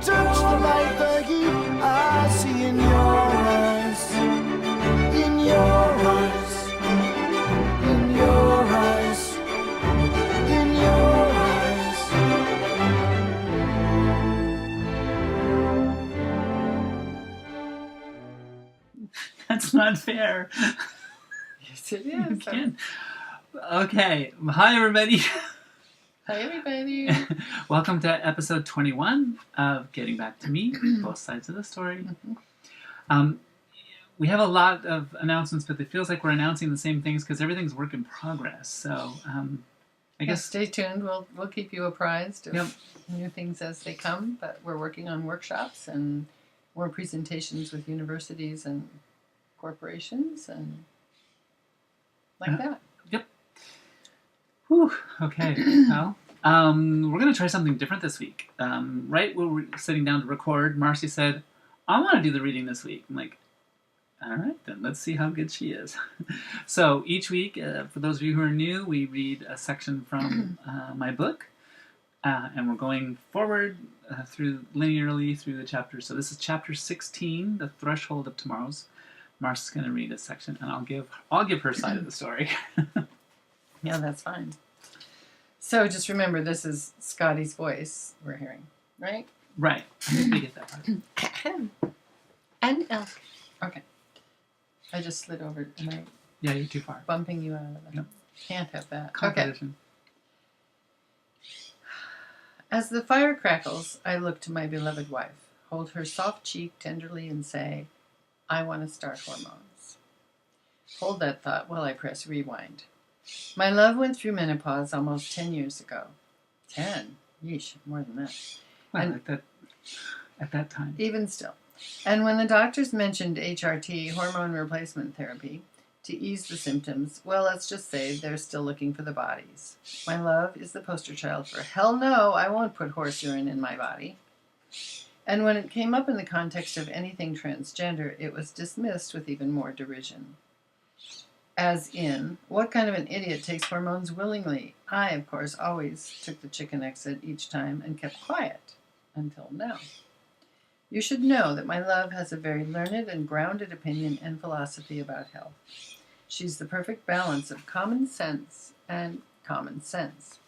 touch the light, the heat I see in your eyes. In your eyes. In your eyes. In your eyes. That's not fair. Yes, it You is. can't. Okay. Hi, everybody. Hi, everybody. Welcome to episode 21 of Getting Back to Me, both sides of the story. We have a lot of announcements, but it feels like we're announcing the same things because everything's work in progress. So I guess Stay tuned. We'll keep you apprised of Yep. new things as they come. But we're working on workshops and more presentations with universities and corporations and like that. Whew, okay. Well, we're going to try something different this week. Right when we're sitting down to record, Marcy said, I want to do the reading this week. I'm like, all right, then let's see how good she is. So each week, for those of you who are new, we read a section from my book, and we're going forward linearly through the chapters. So this is chapter 16, The Threshold of Tomorrows. Marcy's going to read a section, and I'll give her side of the story. Yeah, that's fine. So just remember, this is Scottie's voice we're hearing, right? Right. I think we get that part. And elk. Okay. I just slid over. Am I Yeah, you're too far. bumping you out of it? Yep. Can't have that. Okay. Competition. As the fire crackles, I look to my beloved wife, hold her soft cheek tenderly and say, I want to start hormones. Hold that thought while I press rewind. My love went through menopause almost 10 years ago. 10? Yeesh, more than that. Well, And- at that time. Even still. And when the doctors mentioned HRT, hormone replacement therapy, to ease the symptoms, well, let's just say they're still looking for the bodies. My love is the poster child for, hell no, I won't put horse urine in my body. And when it came up in the context of anything transgender, it was dismissed with even more derision. As in, what kind of an idiot takes hormones willingly? I, of course, always took the chicken exit each time and kept quiet. Until now. You should know that my love has a very learned and grounded opinion and philosophy about health. She's the perfect balance of common sense and common sense.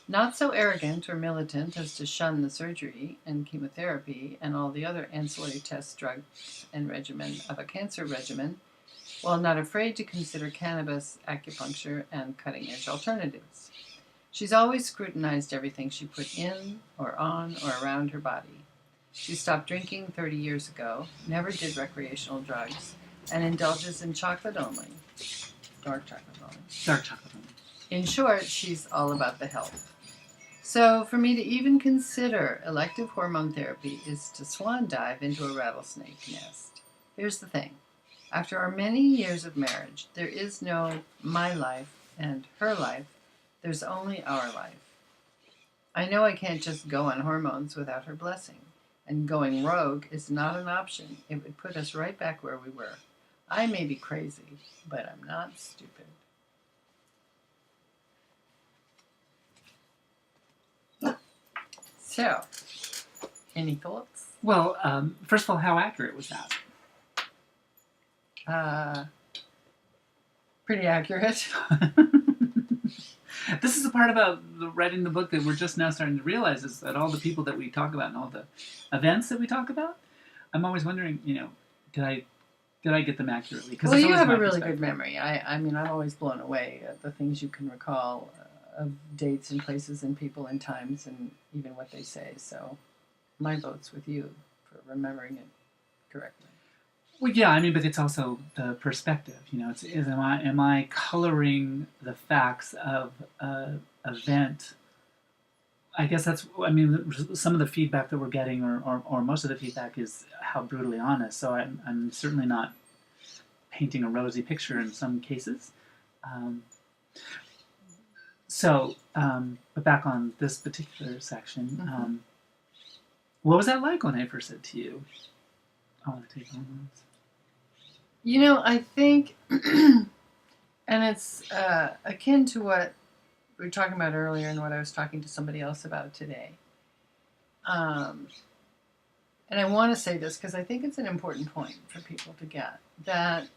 Not so arrogant or militant as to shun the surgery and chemotherapy and all the other ancillary tests, drugs, and regimen of a cancer regimen, while not afraid to consider cannabis, acupuncture, and cutting-edge alternatives. She's always scrutinized everything she put in or on or around her body. She stopped drinking 30 years ago, never did recreational drugs, and indulges in chocolate only. Dark chocolate only. Dark chocolate. In short, she's all about the health. So for me to even consider elective hormone therapy is to swan dive into a rattlesnake nest. Here's the thing. After our many years of marriage, there is no my life and her life. There's only our life. I know I can't just go on hormones without her blessing, and going rogue is not an option. It would put us right back where we were. I may be crazy, but I'm not stupid. So, any thoughts? Well, first of all, how accurate was that? Pretty accurate. This is the part about writing the book that we're just now starting to realize is that all the people that we talk about and all the events that we talk about, I'm always wondering, did I get them accurately? Well, you have a really good memory. I mean, I'm always blown away at the things you can recall of dates and places and people and times and even what they say. So my vote's with you for remembering it correctly. Well, yeah, I mean, but it's also the perspective. Am I coloring the facts of an event? I guess some of the feedback that we're getting, or most of the feedback, is how brutally honest. So I'm certainly not painting a rosy picture in some cases. But back on this particular section, what was that like when I first said to you, I want to take hormones? I think, and it's akin to what we were talking about earlier and what I was talking to somebody else about today. and I want to say this because I think it's an important point for people to get, that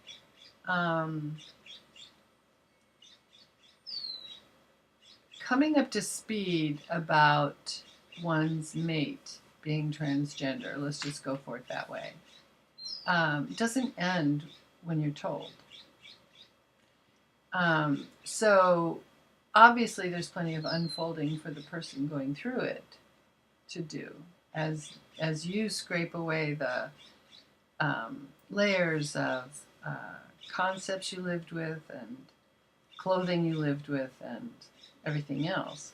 coming up to speed about one's mate being transgender, let's just go for it that way, doesn't end when you're told. So obviously there's plenty of unfolding for the person going through it to do as you scrape away the layers of concepts you lived with and clothing you lived with and everything else.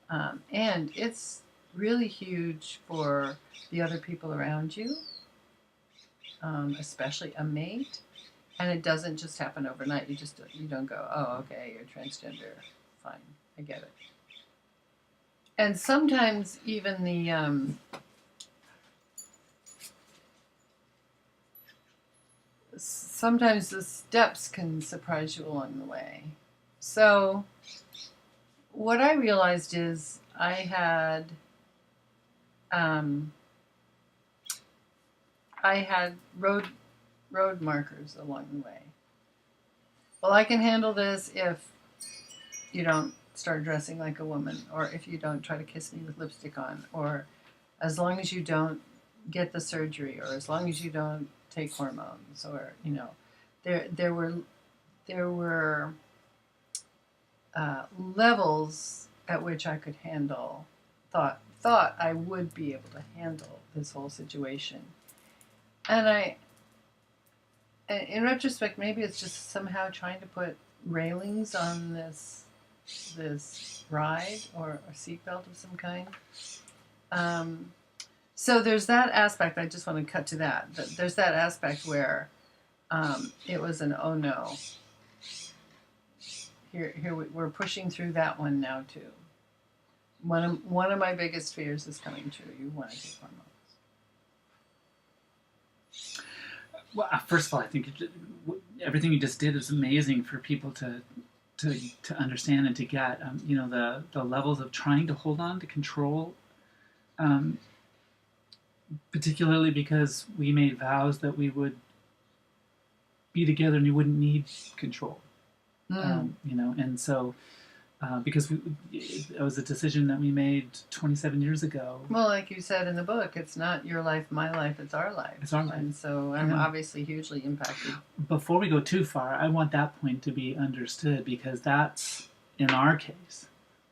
And it's really huge for the other people around you, especially a mate. And it doesn't just happen overnight. You don't go, oh, okay, you're transgender. Fine, I get it. And sometimes even sometimes the steps can surprise you along the way. So what I realized is I had road markers along the way. Well, I can handle this if you don't start dressing like a woman, or if you don't try to kiss me with lipstick on, or as long as you don't get the surgery, or as long as you don't take hormones, or there were levels at which I could handle, thought I would be able to handle this whole situation. And in retrospect, maybe it's just somehow trying to put railings on this ride, or a seatbelt of some kind. So there's that aspect. I just want to cut to that. There's that aspect where it was an oh no. Here we're pushing through that one now too. One of my biggest fears is coming true. You want to take hormones. Well, first of all, I think everything you just did is amazing for people to understand and to get. The levels of trying to hold on to control, particularly because we made vows that we would be together and you wouldn't need control. And so because it was a decision that we made 27 years ago. Well, like you said in the book, it's not your life, my life, it's our life. It's our life. And so I'm obviously hugely impacted. Before we go too far, I want that point to be understood, because that's, in our case,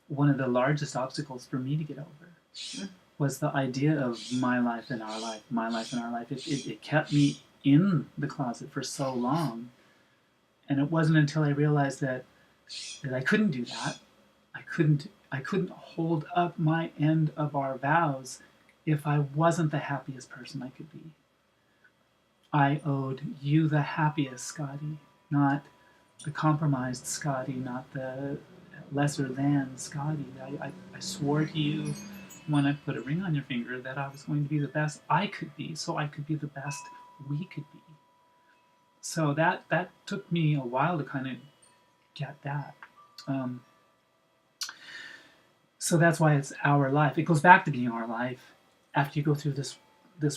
one of the largest obstacles for me to get over, was the idea of my life and our life, my life and our life. It kept me in the closet for so long. And it wasn't until I realized that I couldn't do that. I couldn't hold up my end of our vows if I wasn't the happiest person I could be. I owed you the happiest, Scottie, not the compromised Scottie, not the lesser than Scottie. I swore to you when I put a ring on your finger that I was going to be the best I could be, so I could be the best we could be. So that took me a while to kind of get that. So that's why it's our life. It goes back to being our life after you go through this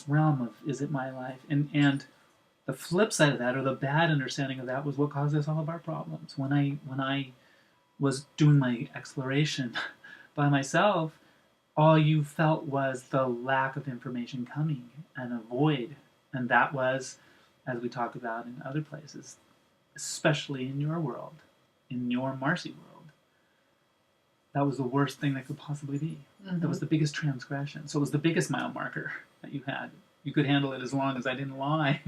realm of, is it my life? And the flip side of that, or the bad understanding of that, was what caused us all of our problems. When I was doing my exploration by myself, all you felt was the lack of information coming and a void. And that was, as we talk about in other places, especially in your world, in your Marcy world, that was the worst thing that could possibly be. Mm-hmm. That was the biggest transgression. So it was the biggest mile marker that you had. You could handle it as long as I didn't lie.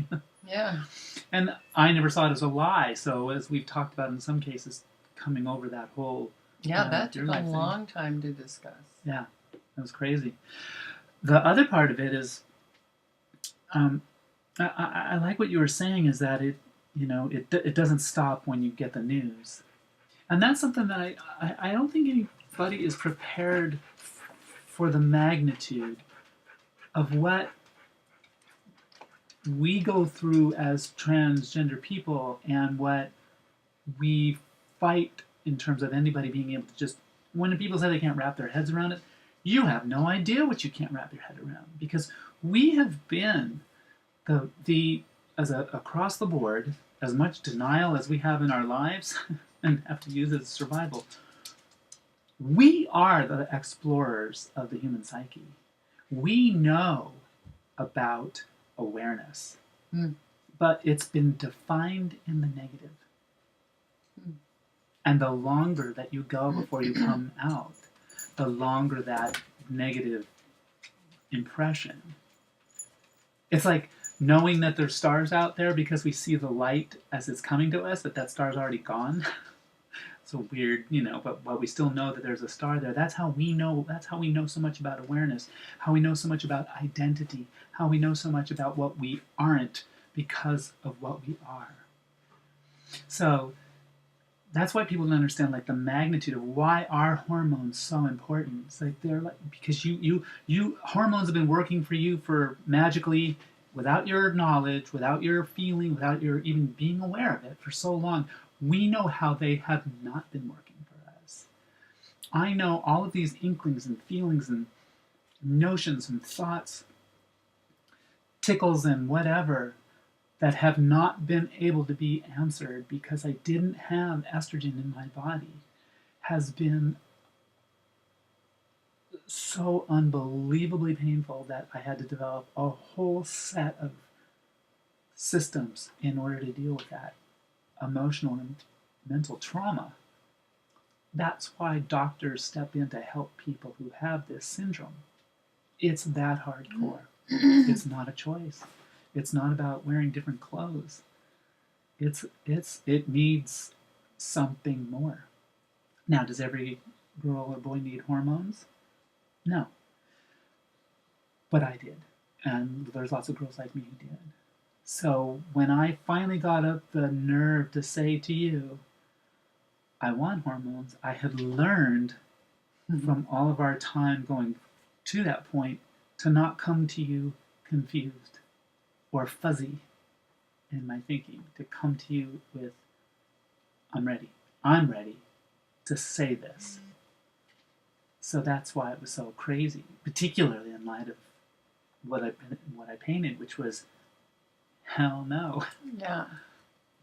Yeah. And I never saw it as a lie. So as we've talked about in some cases, coming over that whole... Yeah, that took a long time to discuss. Yeah, that was crazy. The other part of it is, I like what you were saying, is that it doesn't stop when you get the news. And that's something that I don't think anybody is prepared for, the magnitude of what we go through as transgender people, and what we fight in terms of anybody being able to just, when people say they can't wrap their heads around it, You have no idea what you can't wrap your head around, because we have been across the board, as much denial as we have in our lives and have to use it as survival. We are the explorers of the human psyche. We know about awareness, but it's been defined in the negative. And the longer that you go before you come out, the longer that negative impression. It's like knowing that there's stars out there because we see the light as it's coming to us, but that star's already gone. So weird, but we still know that there's a star there. That's how we know so much about awareness, how we know so much about identity, how we know so much about what we aren't because of what we are. So that's why people don't understand like the magnitude of why are hormones so important. It's like they're like, because you hormones have been working for you for magically, without your knowledge, without your feeling, without your even being aware of it for so long. We know how they have not been working for us. I know all of these inklings and feelings and notions and thoughts, tickles and whatever, that have not been able to be answered because I didn't have estrogen in my body, has been so unbelievably painful that I had to develop a whole set of systems in order to deal with that emotional and mental trauma. That's why doctors step in to help people who have this syndrome. It's that hardcore. It's not a choice. It's not about wearing different clothes. It needs something more. Now, does every girl or boy need hormones? No. But I did. And there's lots of girls like me who did. So when I finally got up the nerve to say to you, I want hormones, I had learned from all of our time going to that point to not come to you confused or fuzzy in my thinking, to come to you with, I'm ready to say this. So that's why it was so crazy, particularly in light of what I painted, which was, hell no. Yeah.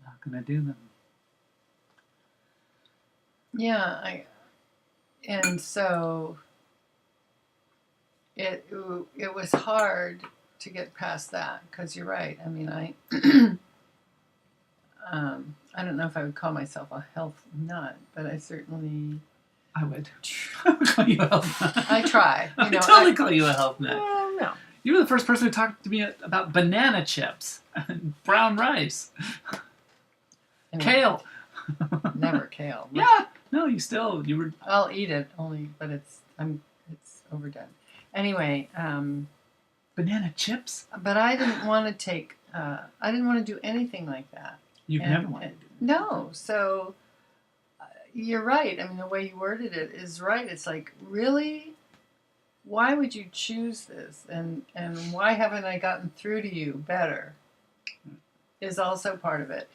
Not gonna do them. Yeah, and so it was hard to get past that, because you're right. I mean, I don't know if I would call myself a health nut, but I certainly... I would. I would call you a health nut. I try. I would totally call you a health nut. No. You were the first person who talked to me about banana chips and brown rice. Anyway, Kale. Never kale. Yeah. No, you were... I'll eat it only, but it's overdone. Anyway, banana chips? but I didn't want to take. I didn't want to do anything like that. You've never wanted to do that. No, so you're right. I mean, the way you worded it is right. It's like, really? Why would you choose this? And why haven't I gotten through to you better? Is also part of it.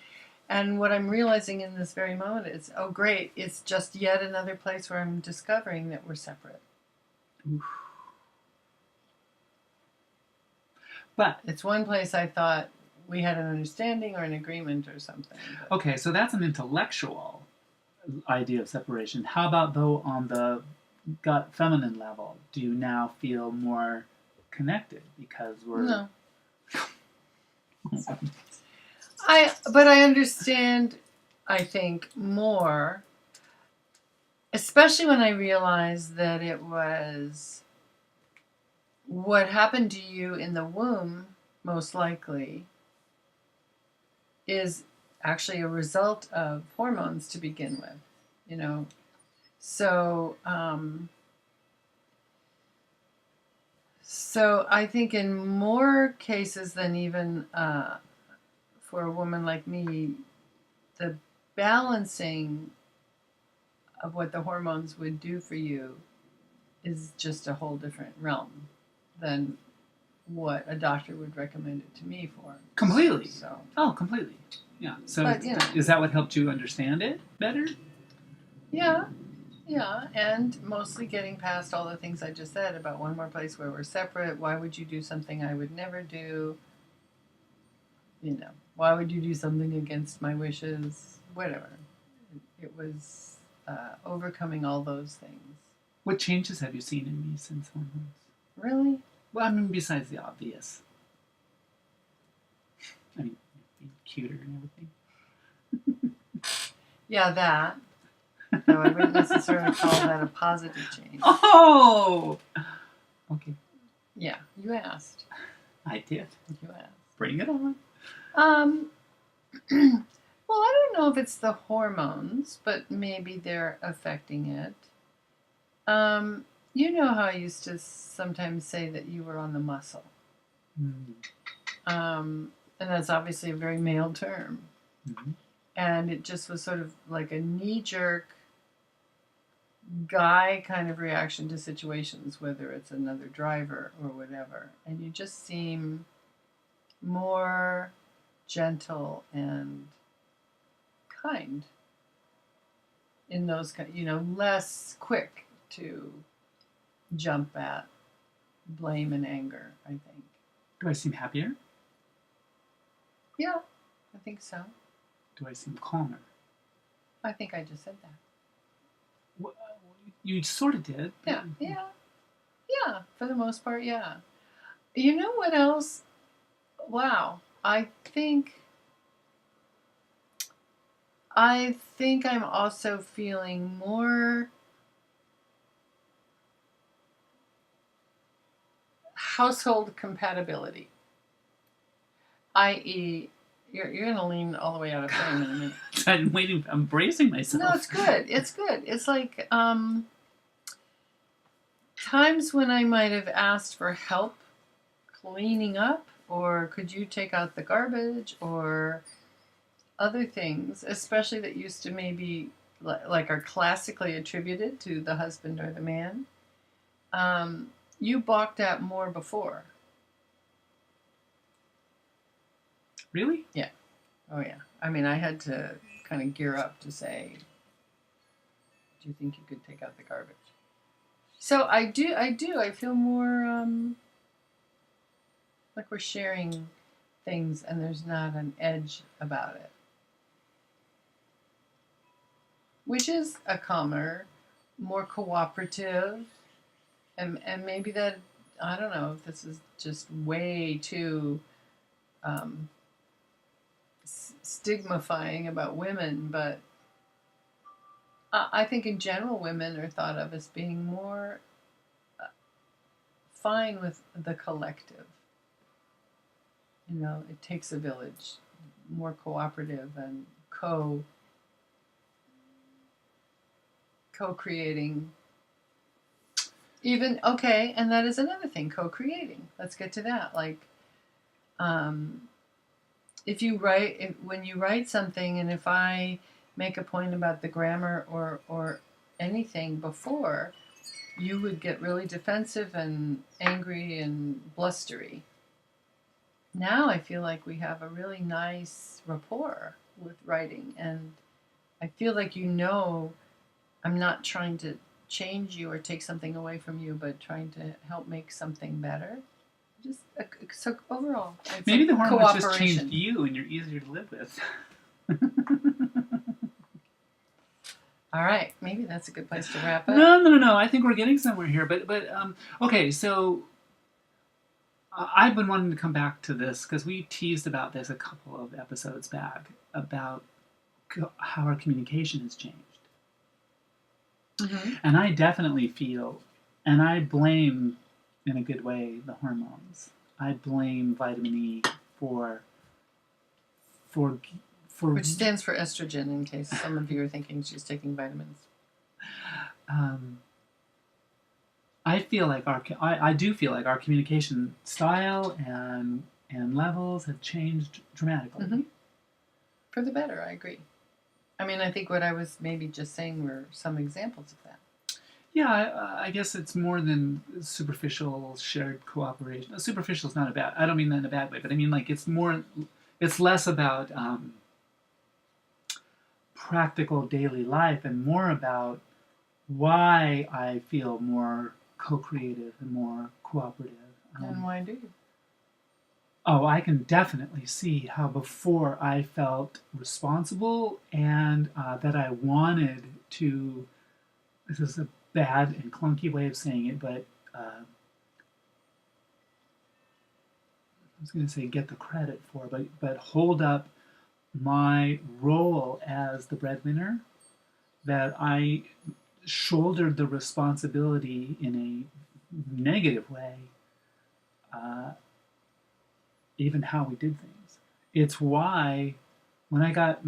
And what I'm realizing in this very moment is, oh, great, it's just yet another place where I'm discovering that we're separate. Oof. But It's one place I thought we had an understanding or an agreement or something. But okay, so that's an intellectual idea of separation. How about, though, on the gut feminine level? Do you now feel more connected because we're... No. But I understand, I think, more, especially when I realized that it was what happened to you in the womb, most likely, is actually a result of hormones to begin with, So, so I think in more cases than even for a woman like me, the balancing of what the hormones would do for you is just a whole different realm than what a doctor would recommend it to me for. Completely. So. Oh, completely. Yeah. So But, is that what helped you understand it better? Yeah. Yeah, and mostly getting past all the things I just said about one more place where we're separate. Why would you do something I would never do? Why would you do something against my wishes? Whatever. It was overcoming all those things. What changes have you seen in me since hormones? Really? Well, I mean, besides the obvious. I mean, being cuter and everything. Yeah, that. Though I wouldn't necessarily call that a positive change. Oh! Okay. Yeah, you asked. I did. You asked. Bring it on. Well, I don't know if it's the hormones, but maybe they're affecting it. You know how I used to sometimes say that you were on the muscle. And that's obviously a very male term. Mm-hmm. And it just was sort of like a knee-jerk guy kind of reaction to situations, whether it's another driver or whatever. And you just seem more gentle and kind in those less quick to jump at blame and anger, I think. Do I seem happier? Yeah, I think so. Do I seem calmer? I think I just said that. Well, you sort of did. Yeah, for the most part, yeah. You know what else? Wow, I think I'm also feeling more household compatibility, i.e., you're going to lean all the way out of frame in a minute. I'm waiting. I'm bracing myself. No, it's good. It's good. It's like times when I might have asked for help cleaning up, or could you take out the garbage, or other things, especially that used to maybe like are classically attributed to the husband or the man. You balked at more before. Really? Yeah. Oh, yeah. I mean, I had to kind of gear up to say, do you think you could take out the garbage? So I do. I feel more like we're sharing things and there's not an edge about it. Which is a calmer, more cooperative, and maybe that, I don't know if this is just way too stigmifying about women, but I think in general women are thought of as being more fine with the collective. It takes a village, more cooperative and co-creating. Even, okay, and that is another thing, co-creating. Let's get to that. Like, when you write something, and if I make a point about the grammar or anything before, you would get really defensive and angry and blustery. Now I feel like we have a really nice rapport with writing, and I feel like I'm not trying to change you or take something away from you, but trying to help make something better. Just so overall, maybe like the hormones just changed cooperation. you, and you're easier to live with. All right, maybe that's a good place to wrap up. No. I think we're getting somewhere here. But okay. So I've been wanting to come back to this because we teased about this a couple of episodes back about how our communication has changed. Mm-hmm. And I definitely feel, and I blame, in a good way, the hormones. I blame vitamin E for Which stands for estrogen, in case some of you are thinking she's taking vitamins. I feel like I do feel like our communication style and levels have changed dramatically. Mm-hmm. For the better, I agree. I mean, I think what I was maybe just saying were some examples of that. Yeah, I guess it's more than superficial shared cooperation. Superficial is not I don't mean that in a bad way, but I mean like it's less about practical daily life and more about why I feel more co-creative and more cooperative. And why do you? Oh, I can definitely see how before I felt responsible and that I wanted to. This is a bad and clunky way of saying it, but I was going to say get the credit for, but hold up my role as the breadwinner, that I shouldered the responsibility in a negative way, even how we did things. It's why when I got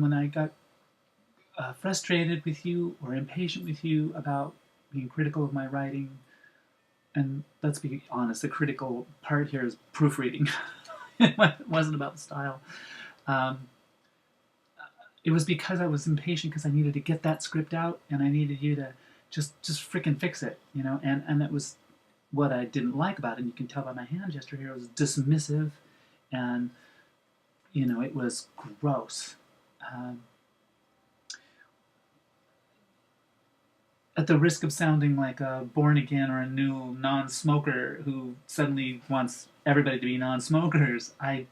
frustrated with you or impatient with you about being critical of my writing, and let's be honest, the critical part here is proofreading. It wasn't about the style. It was because I was impatient because I needed to get that script out and I needed you to just freaking fix it, you know. And that was what I didn't like about it. And you can tell by my hand gesture here, it was dismissive, and you know, it was gross. At the risk of sounding like a born again or a new non-smoker who suddenly wants everybody to be non-smokers, I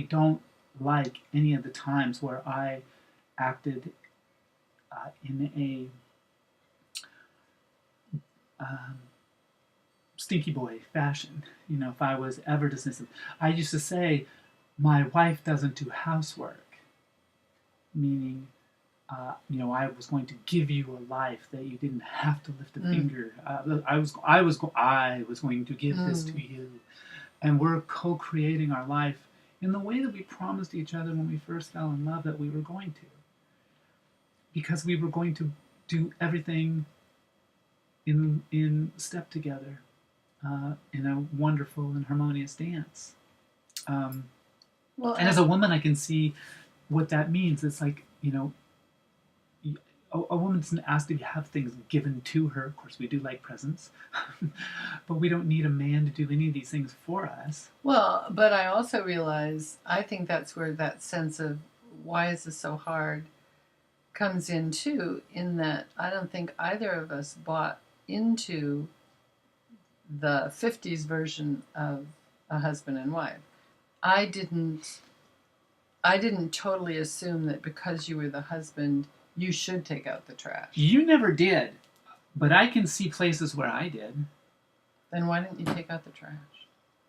don't like any of the times where I acted in a stinky boy fashion. You know, if I was ever dismissive. I used to say, my wife doesn't do housework, meaning you know, I was going to give you a life that you didn't have to lift a finger. I was going to give this to you, and we're co-creating our life in the way that we promised each other when we first fell in love that we were going to, because we were going to do everything in step together, in a wonderful and harmonious dance. Well, and as a woman, I can see what that means. It's like, you know, a woman doesn't ask to have things given to her. Of course, we do like presents, but we don't need a man to do any of these things for us. well, but I also realize, I think that's where that sense of why is this so hard comes in too, in that I don't think either of us bought into the 50s version of a husband and wife. I didn't totally assume that because you were the husband, you should take out the trash. You never did, but I can see places where I did. Then why didn't you take out the trash?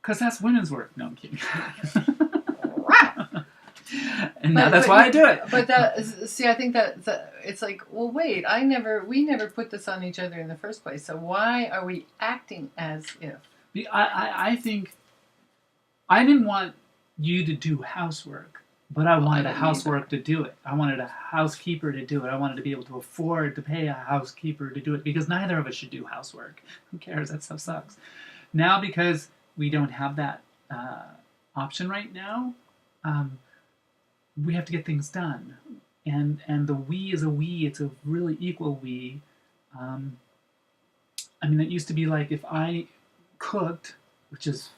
Because that's women's work. No, I'm kidding. And now that's why I do it. But I think that it's like, well, wait, we never put this on each other in the first place. So why are we acting as if? I think I didn't want you to do housework, but I wanted a housework to do it. I wanted a housekeeper to do it. I wanted to be able to afford to pay a housekeeper to do it, because neither of us should do housework. Who cares? That stuff sucks. Now, because we don't have that option right now, we have to get things done. And the we is a we. It's a really equal we. I mean, it used to be like if I cooked, which is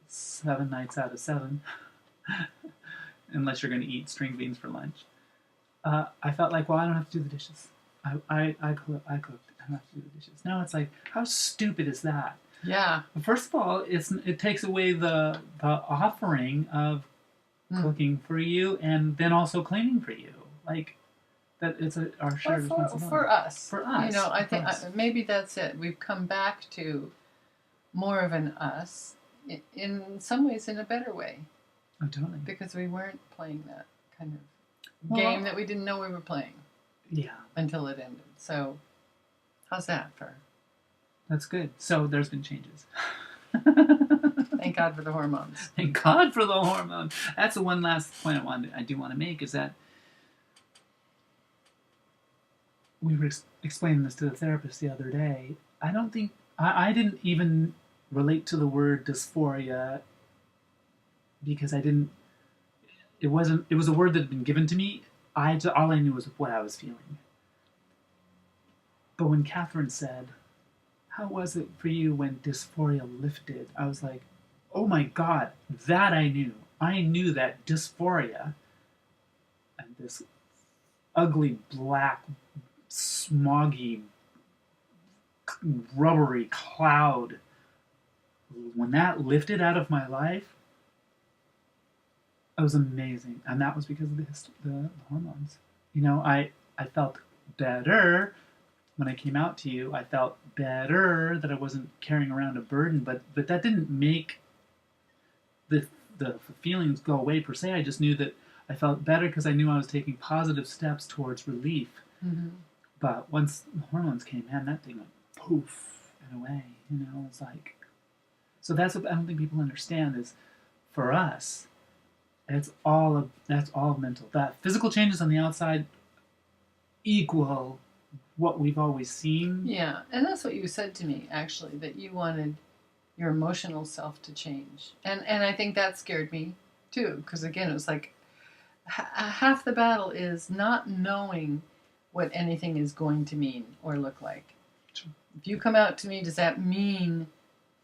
7 nights out of 7, unless you're going to eat string beans for lunch, I felt like, well, I don't have to do the dishes. I cooked. I don't have to do the dishes. Now it's like, how stupid is that? Yeah. First of all, it takes away the offering of cooking for you, and then also cleaning for you. Like, that it's our shared responsibility. For us. For us. You know, I think maybe that's it. We've come back to more of an us, in some ways in a better way. Oh, totally. Because we weren't playing that kind of game that we didn't know we were playing. Yeah. Until it ended. So, how's that for? That's good. So there's been changes. Thank God for the hormones. Thank God for the hormones. That's the one last point I do want to make, is that we were explaining this to the therapist the other day. I don't think I didn't even relate to the word dysphoria, because I didn't. It was a word that had been given to me. All I knew was what I was feeling. But when Catherine said, "How was it for you when dysphoria lifted?" I was like, oh my God, that I knew. I knew that dysphoria and this ugly, black, smoggy rubbery cloud, when that lifted out of my life, it was amazing. And that was because of the hormones. You know, I felt better when I came out to you. I felt better that I wasn't carrying around a burden, but that didn't make the feelings go away per se. I just knew that I felt better because I knew I was taking positive steps towards relief. Mm-hmm. But once the hormones came, man, that thing went poof and away. You know, it's like, so that's what I don't think people understand is, for us, that's all mental. That physical changes on the outside equal what we've always seen. Yeah, and that's what you said to me, actually, that you wanted your emotional self to change. And I think that scared me, too, because, again, it was like half the battle is not knowing what anything is going to mean or look like. Sure. If you come out to me, does that mean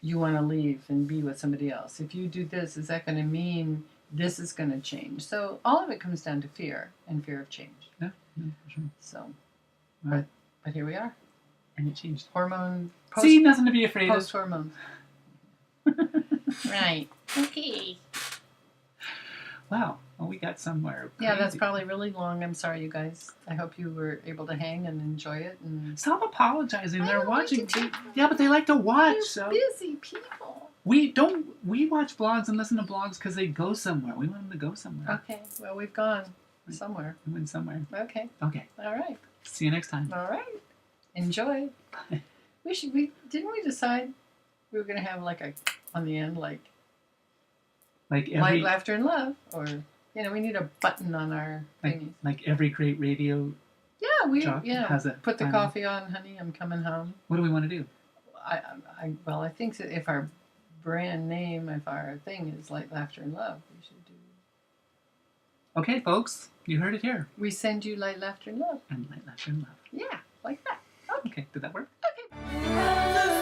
you want to leave and be with somebody else? If you do this, is that going to mean this is going to change? So all of it comes down to fear and fear of change. Yeah, for sure. So, Right. but here we are. And it changed. Hormone, See, nothing to be afraid of. post-hormones. Right. Okay. Wow. Well, we got somewhere. Yeah, that's crazy. probably really long. I'm sorry, you guys. I hope you were able to hang and enjoy it. And Stop apologizing. I They're don't like watching. to talk. Yeah, but they like to watch. You're So busy people. we watch blogs and listen to blogs because they go somewhere. We want them to go somewhere. Okay. Well, we've gone somewhere. We went somewhere. Okay. Okay. All right. See you next time. All right. Enjoy. Didn't we decide we were gonna have like a on the end like Like light, every laughter, and love, or we need a button on our thingies. like every great radio. Yeah, has a put the final. coffee on, honey. I'm coming home. What do we want to do? I think that if our brand name, if our thing is light, laughter, and love, we should do. Okay, folks, you heard it here. We send you light, laughter, and love. And light, laughter, and love. Yeah, like that. Okay, did that work? Okay.